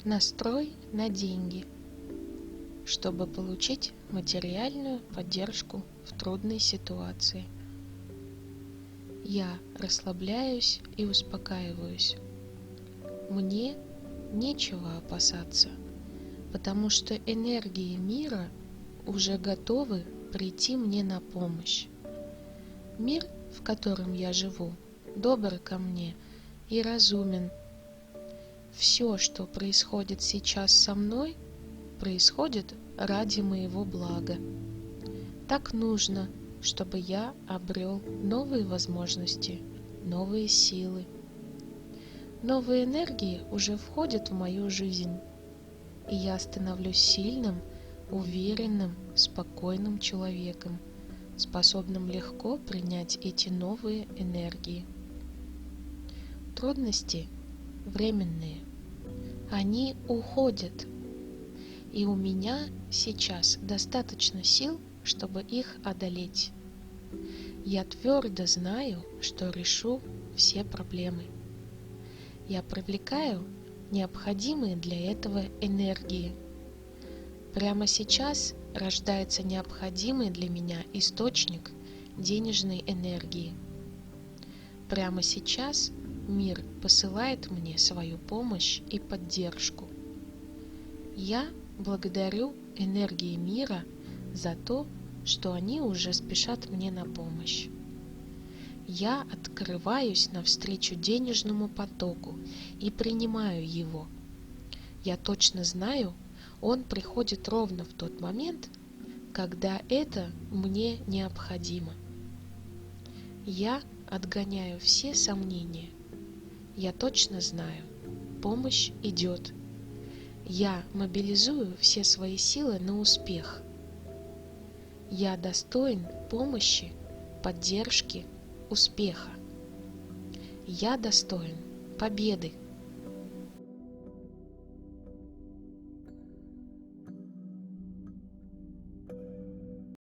Настрой на деньги, чтобы получить материальную поддержку в трудной ситуации. Я расслабляюсь и успокаиваюсь. Мне нечего опасаться, потому что энергии мира уже готовы прийти мне на помощь. Мир, в котором я живу, добр ко мне и разумен. Все, что происходит сейчас со мной, происходит ради моего блага. Так нужно, чтобы я обрел новые возможности, новые силы. Новые энергии уже входят в мою жизнь, и я становлюсь сильным, уверенным, спокойным человеком, способным легко принять эти новые энергии. Трудности временные. Они уходят, и у меня сейчас достаточно сил, чтобы их одолеть. Я твердо знаю, что решу все проблемы. Я привлекаю необходимые для этого энергии. Прямо сейчас рождается необходимый для меня источник денежной энергии. Прямо сейчас мир посылает мне свою помощь и поддержку. Я благодарю энергии мира за то, что они уже спешат мне на помощь. Я открываюсь навстречу денежному потоку и принимаю его. Я точно знаю, он приходит ровно в тот момент, когда это мне необходимо. Я отгоняю все сомнения. Я точно знаю, помощь идет. Я мобилизую все свои силы на успех. Я достоин помощи, поддержки, успеха. Я достоин победы.